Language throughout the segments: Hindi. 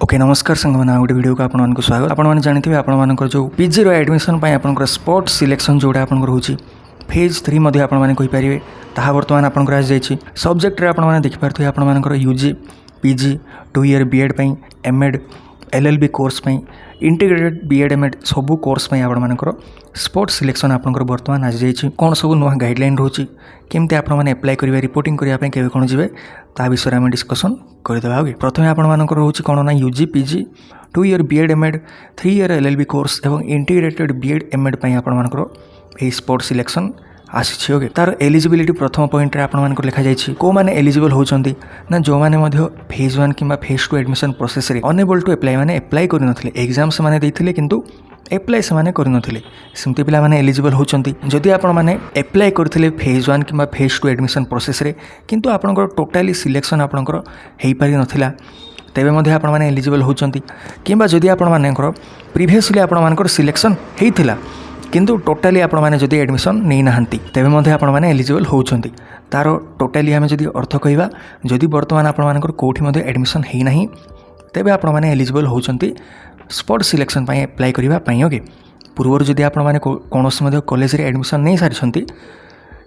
ओके नमस्कार संग मैंने गोटे वीडियो को आपको स्वागत। आपने जानते आपर जो पीजी एडमिशन आप स्पोर्ट सिलेक्शन जोड़ा आप फेज 3 आपरे ताहा बर्तमान आपंकर आज जाइए सब्जेक्ट आपने देखिपे आपर UG PG 2 year BEd MEd LLB course integrated BEd MEd सबू कोर्स आपर स्पोर्ट सिलेक्शन आपंकर बर्तमान आज जाइए कौन सब नुआ गाइडलाइन रोचे केमती आपने एप्लाय करेंगे रिपोर्टिंग करने के कौन जी ता विषय में डिस्कसन करदेवा। प्रथम आपर रोचे कौन ना UG PG 2 year BEd MEd 3 year LLB course और इंटीग्रेटेड बीएड एमएड आपर स्पोर्ट सिलेक्शन आसी ओके तार एलिजिबिलिटी प्रथम पॉइंट आप लिखा जाइए कौ मैंने एलिजिबल होती ना जो मैंने फेज 1 कि फेज 2 एडमिशन प्रोसेस रे अनेबल टू एप्लाई मैंने एप्लाई करनथिले एग्जाम से माने देथिले किंतु एप्लाई से माने करनथिले सेमती पिला माने एलिजिबल होचंती जदि आपण माने एप्लाई करथिले फेज 1 कि फेज 2 एडमिशन प्रोसेस रे किंतु आपनकर टोटाली सिलेक्शन आपनकर हेई पारि नथिला तेबे मध्ये आपण माने एलिजिबल होचंती किंबा जदि आपण मानेकर प्रीवियसली आपण मानकर सिलेक्शन हेइथिला किंतु टोटाली आपण माने जदि एडमिशन नै नाहंती तेबे मध्ये आपण माने एलिजिबल होउछंती तार टोटाली आमे जदि अर्थ कहिबा जदि वर्तमान आपण मानकर कोठी मध्ये एडमिशन हेइ नाही तेबे आपण माने एलिजिबल होउछंती स्पोर्ट सिलेक्शन पई अप्लाई करिबा पई ओके पूर्वर जदि आपण माने कोनोसी मध्ये कॉलेज रे एडमिशन नै सारिछंती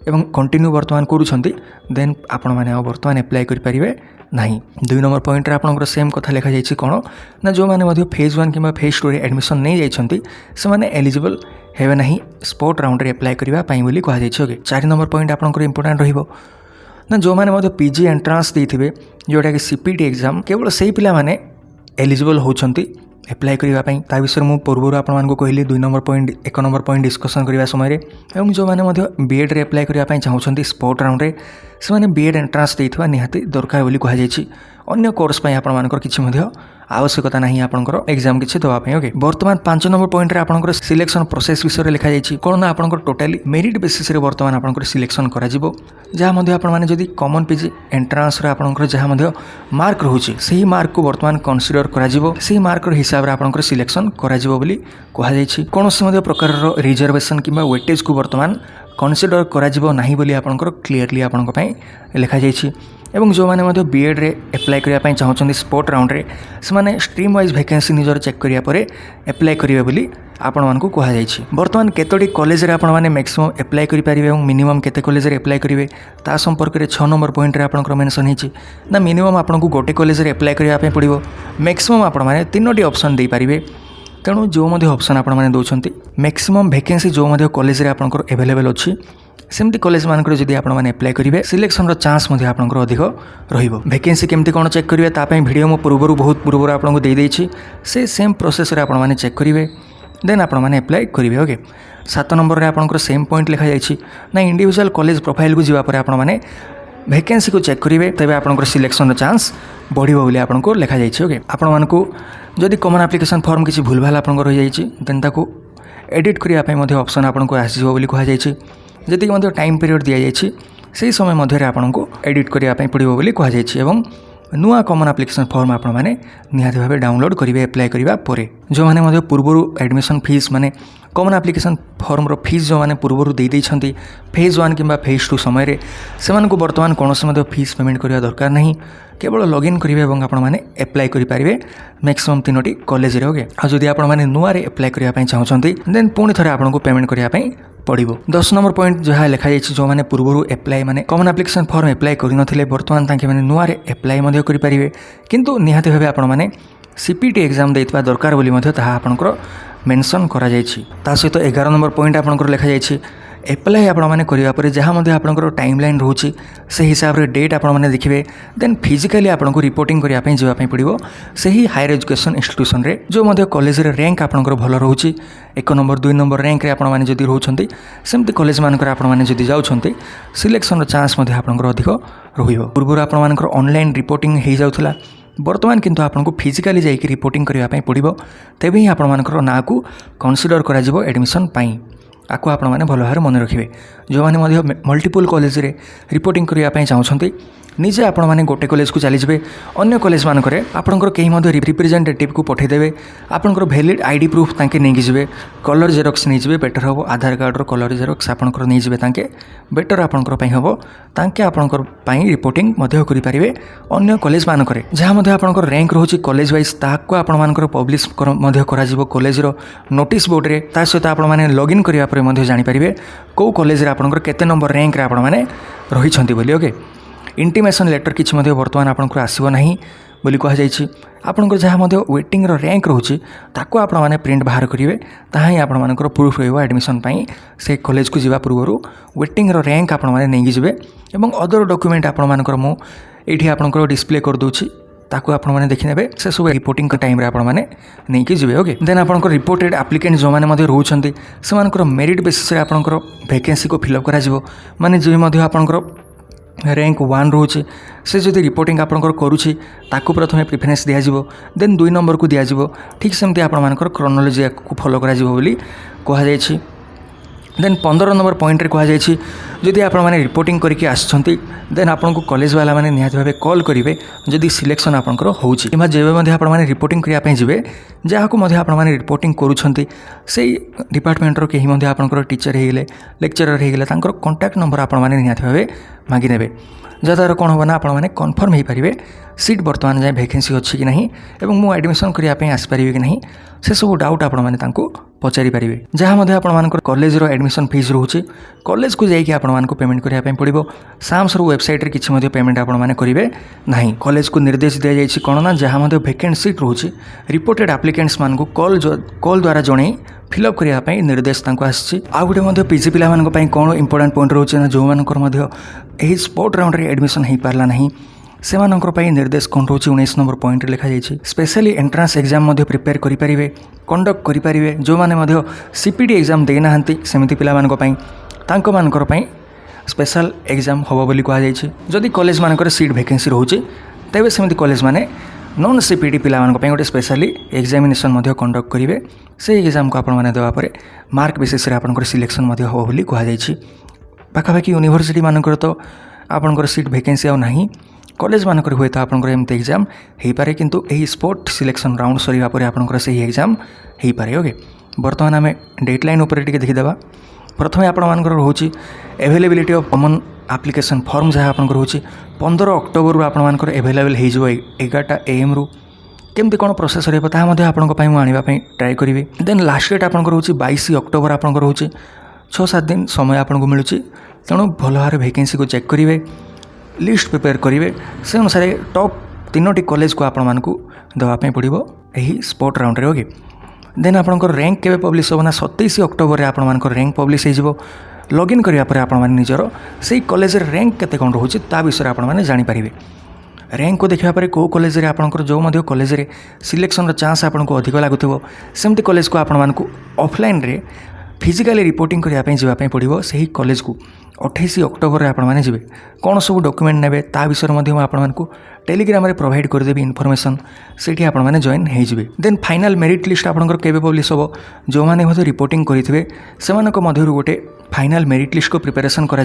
एवं कंटिन्यू वर्तमान करूछंती देन आपण माने वर्तमान अप्लाई करि परिबे नहीं। 2 नंबर पॉइंट आपंकर सेम कथा लिखा जाइए कौन ना जो मैंने फेज 1 कि फेज 2 एडमिशन नहीं जाइए से मैंने एलिजिबल हेबे नहीं स्पोर्ट राउंड रे अप्लाई करने बोली कहुई ओके। 4 नंबर पॉइंट आपंकर इंपोर्टेंट रहिबो ना जो मैंने पीजी एंट्रांस देथिबे जोटा कि सीपीटी एग्जाम केवल से पिला माने एलिजिबल होचंती एप्लाई करने ता विषय मुझे पूर्व आपको कहली 2 number point 1 number point discussion करने समय और जो मैंने बीएड रे अप्लाई करने चाहते स्पोर्ट राउंड रे से मैंने बीएड एंट्रांस देथिबा निहाती दरकार बोली कहुई अन्य कोर्स आपंकर किसी आवश्यकता नहीं आपंकर एग्जाम किसी दवाई ओके। वर्तमान 5 नंबर पॉइंट रे आपंकर सिलेक्शन प्रोसेस विषय लिखा जाइए कौन ना आपंकर टोटाली मेरिट बेसिस रे वर्तमान आपंकर सिलेक्शन करा जिवो जहाँ मध्ये आपण माने जदि कॉमन पीजी एंट्रांस रे आपंकर जहाँ मध्ये मार्क रहउची सही मार्क को वर्तमान कंसीडर करा जिवो सही मार्क रो हिसाब रे आपंकर सिलेक्शन करा जिवो बोली कहा जाइए कौन से प्रकार रिजर्वेशन किंबा वेटेज को वर्तमान कंसीडर करा जिवो नाही बोली आपंकर क्लियरली आपंक पई लिखा जाइए एवं जो मैंने बीएड रे अप्लाई करने चाहते स्पोर्ट राउंड रे से माने स्ट्रीम वाइज वैकेंसी निजर चेक करिया परे अप्लाई करिवे बोली आपण मानकु कहा जाइए। वर्तमान केतोटी कॉलेज रे आपण माने मैक्सिमम अप्लाई करि परिबे एवं मिनिमम केते कॉलेज रे अप्लाई करिवे ता संपर्क रे 6 नंबर पॉइंट रे आपनकर मेंशन हिची ना मिनिमम आपनकु गोटे कॉलेज रे अप्लाई करिया पे पड़िबो मैक्सिमम आपण माने तीनोटी ऑप्शन दे परिबे तेणु जो मध्ये ऑप्शन आपण माने दोछंती मैक्सिमम वैकेंसी जो मध्ये कॉलेज रे आपनकर अवेलेबल अछि सेमती कॉलेज मानक जदि आपण माने अप्लाई करिवे सिलेक्शन रो चांस मध्ये आपनकर अधिक रहिबो। वैकेंसी केमती कोन चेक करिवे ता पई वीडियो मो पूर्वरु बहुत पूर्वरु आपनको दे देछि से सेम प्रोसेस रे आपण माने चेक करिवे देन आपण माने अप्लाई करिवे ओके। 7 नंबर रे आपनकर सेम पॉइंट लिखा जाइछि ना इंडिविजुअल कॉलेज प्रोफाइल को जिवा परे आपण माने वैकेंसी को चेक करिवे तबे आपनकर सिलेक्शन रो चांस बढ़िबो बोली आपनको लिखा जाइछि ओके। आपण मानको जदि कॉमन एप्लिकेशन फॉर्म किछि भूल भाल आपनकर हो जाइछि देन ताको एडिट करिया पई मध्ये ऑप्शन आपनको आसीबो बोली कहा जाइछि जदि मध्य टाइम पीरियड दि जाइए से समय मध्य आपको एडिट करने पड़ो बोली कहुई एवं नुआ कॉमन एप्लिकेशन फॉर्म आपण माने निहाती भाव डाउनलोड करेंगे अप्लाई करने पर जो मैंने पूर्व एडमिशन फीस माने कॉमन एप्लिकेशन फॉर्म रो फीस जो मैंने पूर्व दे देइछंती फेज 1 कि फेज 2 समय से बर्तमान कौन से फीस पेमेंट करने दरकार नहीं केवल लॉगिन करेंगे और आपण माने अप्लाई करेंगे मैक्सिमम 3टी कॉलेज रे ओके। आ जदि आपण माने नुआ रे अप्लाई करने चाहते देन पुणी थे आपको पेमेंट करने पड़ो। 10 नंबर पॉइंट जहाँ लिखा जाइए जो मैंने पूर्व अप्लाई माने कॉमन एप्लिकेशन फॉर्म अप्लाई करनथिले वर्तमान तांके माने नुआ रे अप्लाई मध्ये करि परिबे किंतु निहाती भाबे आपण माने सीपीटी एग्जाम देइतबा दरकार बोली मध्ये ताहा आपनकर मेंशन करा जाइछि। ता सहित 11 नंबर पॉइंट आपनकर लिखा जाइछि एप्लाई आपण माने करिवा परे जहाँ मध्ये आपनकर टाइमलाइन रहउछि से हिसाब रे डेट आपण माने देखिबे देन फिजिकली आपनको रिपोर्टिंग करिया पई जिवा पई पड़िबो सही हायर एजुकेशन इंस्टीट्यूशन रे जो मध्ये कॉलेज रे रैंक आपनकर भलो रहउछि 1 नंबर 2 नंबर रैंक रे आपण माने जदि रहउछंती सेमति कॉलेज मानकर आपण माने जदि जाउछंती सिलेक्शन रो चांस मध्ये आपनकर अधिक रहिबो। पूर्व आपण मानकर ऑनलाइन रिपोर्टिंग हे जाउथला वर्तमान किंतु आपनको फिजिकली जाइकि रिपोर्टिंग करिया पई पड़िबो तेबे ही आपण मानकर ना को कंसीडर करा जिवो एडमिशन पई आपको आपण माने भल भाव मन रखिए। जो मैंने मल्टीपल कॉलेज रे रिपोर्टिंग करने चाहते निजे आपण मैंने गोटे कॉलेज को चलीजे अन्य कॉलेज मानक आपंकर कहीं रिप्रेजेंटेटिव को पठेदेवे आपंकर वैलिड आईडी प्रूफ तांके नहीं जाए कलर जेरक्स नहीं जाए बेटर हम आधार कार्ड कलर जेरक्स आपंकर नहीं जाए तांके बेटर आपंकर हम तांके आपंकर रिपोर्टिंग करेंगे अन्य कॉलेज मानक जहाँ आपंकर रैंक रोचे कॉलेज वाइज ताकू आपंकर पब्लिश कॉलेज नोटिस बोर्ड रे ता सहित आपण मैंने लॉगिन करने जानीपारे कौ कॉलेज आपंकर केते नंबर रैंक आपण मैंने रही बोली ओके इंटीमेशन लेटर किसी बर्तमान आपंकर आसब ना बोली कहुई आपंकर जहाँ वेटिंग रैंक रोचे ताको आपण मैंने प्रिंट बाहर करेंगे ताहा ही आपण मानकर प्रूफ रहिबो एडमिशन से कॉलेज को जावा पूर्व वेटिंग रैंक आपण मैंने नहीं जाए और अदर डॉक्यूमेंट आपण मानकर मुझे आपंकर डिस्प्ले कर दूची ताकू आपण मैंने देखने से सब रिपोर्टिंग टाइम आप नहीं जी ओके देन आपंकर रिपोर्टेड एप्लिकेंट जो मैंने रोचते से मेरिट बेसिस आपंकर वैकेंसी को फिलअप करा माने जो आपंकर रैंक 1 रोचे से जदि रिपोर्टिंग आपंकर करुच्ची ताकू प्रथम प्रिफरेन्स दिज्व देन 2 नंबर को दिज्व ठीक सेमती आपंकर क्रोनोलोजी को फॉलो करा कहुई देन 15 नंबर पॉइंट रे कहुई जदि आपण मैंने रिपोर्टिंग करके आसछंती देन आपन को कॉलेज वाला मैंने निहाती भाव कॉल करेंगे जदि सिलेक्शन आपंकर होउची किंबा जेबे आपण मैंने रिपोर्टिंग करने जाए जहाँ को आपण मैंने रिपोर्टिंग करुछंती से डिपार्टमेंट रो कहीं आपंकर टीचर होगले लेक्चरर होगले तांकर कांटेक्ट नंबर आपण मैंने निहाती भाव मागी नेबे जद्वारा कौन हम ना आप कन्फर्म हो पारे सीट बर्तमान जाए वैकेंसी अच्छी कि नहीं और मुझे एडमिशन करने आसपारि कि नहीं से सब डाउट आपण मैंने पचारि पारे जहाँ आप कॉलेज एडमिशन फीस रोचे कॉलेज को जाकि आपको पेमेंट करने पड़ो साम्स वेबसाइट रे किसी पेमेंट आपण मैंने करेंगे ना कॉलेज को निर्देश दि जाए कौन ना जहाँ वैकेंट सीट रोचे रिपोर्टेड एप्लिकेंट्स मान कॉल द्वारा जन फिलअप करने निर्देश आसी आउ गोटे पीजी पाई कौन इंपोर्टाट पॉइंट रोचे ना जो मानकर स्पोर्ट राउंड रे एडमिशन हो पारला नहीं से निर्देश कौन रोचे 19 नंबर पॉइंट लिखा जाइए स्पेशली एंट्रांस एग्जाम प्रिपेयर करेंगे कंडक्ट करेंगे जो मैंने सीपीटी एग्जाम देना सेमती पाई स्पेशल एग्जाम हम बोली कहुई जदि कॉलेज मानकर सीट वैकेंसी रोचे तेज सेमती कॉलेज माने नॉन सीपीटी पिला गोटे स्पेशली एग्जामिनेशन कंडक्ट करेंगे से एग्जाम को आपने देवापर मार्क बेसिस आपंकर सिलेक्शन हम बोली कहुई पाखापाखि यूनिवर्सिटी मानकर तो आपंकर सीट वैकेंसी आउ नहीं कॉलेज मानकर हुए तो आपंकर एमती एग्जाम हो पारे किंतु यही स्पोर्ट सिलेक्शन राउंड सरीवा पर आपंकर से एग्जाम हो पारे ओके बर्तमान आम डेडलाइन उपर टिके देखीदेवा प्रथम आपंकर रोचे availability of common application form जहाँ आपंकर रोचे 15 अक्टोबर आपंकर एवेलेबल हो 11 AM रु केमती कौन प्रोसेस रहा आने ट्राए करी देन लास्ट डेट आपंकर रोचे 22 अक्टोबर आपंकर रोचे 6-7 दिन समय आपको मिलूँ तेणु भल भाव वैकेंसी को चेक करेंगे लिस्ट प्रिपेयर करेंगे से अनुसार टॉप 3टी कॉलेज को आपको देवाई पड़ो यही स्पोर्ट राउंड रे ओके देन आपंकर रैंक केवे पब्लिश होना 27 अक्टोबर आपंकर रैंक पब्लिश हो लॉगिन करापर आपजर से कॉलेज रैंक केते कौन रोचे ता विषय आपने जानीपारे रैंक को देखा पर कौ कॉलेज रे आपंकर जो कॉलेज रे सिलेक्शन चांस आपको अधिक लगुव सेमती कॉलेज को आपको ऑफलाइन रे फिजिकाली रिपोर्टिंग करने पड़ो से ही कॉलेज को 28 अक्टोबर रे आपने जी कौन सब डॉक्यूमेंट ने ता विषय आपको टेलीग्राम रे प्रोवाइड करदेवी इनफॉरमेशन से आपने जॉइन होइजिबे देन फाइनल मेरिट लिस्ट आपंकर केबे पब्लिश हो जो मैंने रिपोर्टिंग करथिबे सेमानक मध्यरु गोटे फाइनल मेरिट लिस्ट को प्रिपेरेसन करा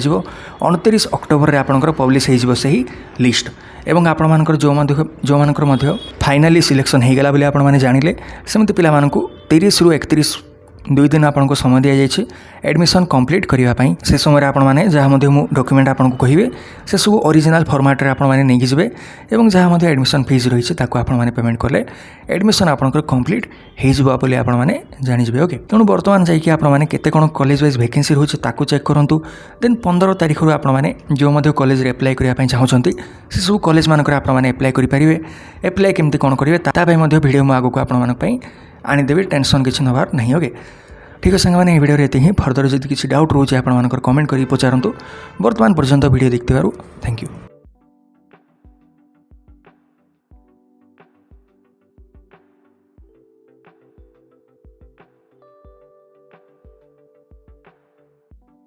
29 अक्टोबर रे आपंकर पब्लिश होइजिबो सही लिस्ट एवं आपंकर जो मानकर फाइनाली सिलेक्शन हो गला बोली आपने जानिले सेमती पिला मानकु 30 रु 31 2 दिन आपको समय दि जाइए एडमिशन कंप्लीट करने से समय आपने जहाँ डॉक्यूमेंट आपको कहे से सब ओरिजिनल फॉर्मेट रे आपने नहीं जाए और जहाँ एडमिशन फीस रही आपने पेमेंट कले एडमिशन आपंकर कंप्लीट हो बोली आपने जानीजे ओके तेणु बर्तमान जाइए आपने केते कौन कॉलेज वाइज वैकेंसी रोचे ताकू चेक करूँ देन 15 तारीख आपने जो कॉलेज एप्लाई करने चाहते से सब कॉलेज मानक आपने एप्लाई करेंगे एप्लाई केमती कौन करेंगे वीडियो मुझे आगू आपंप आनीदेवी टेंशन किसी नबार नहीं ओके ठीक है सारे वीडियो ये ही फर्दर जब किसी डाउट रोचे आप कमेंट कर पचारतु बर्तमान पर्यंत वीडियो देखते थैंक यू।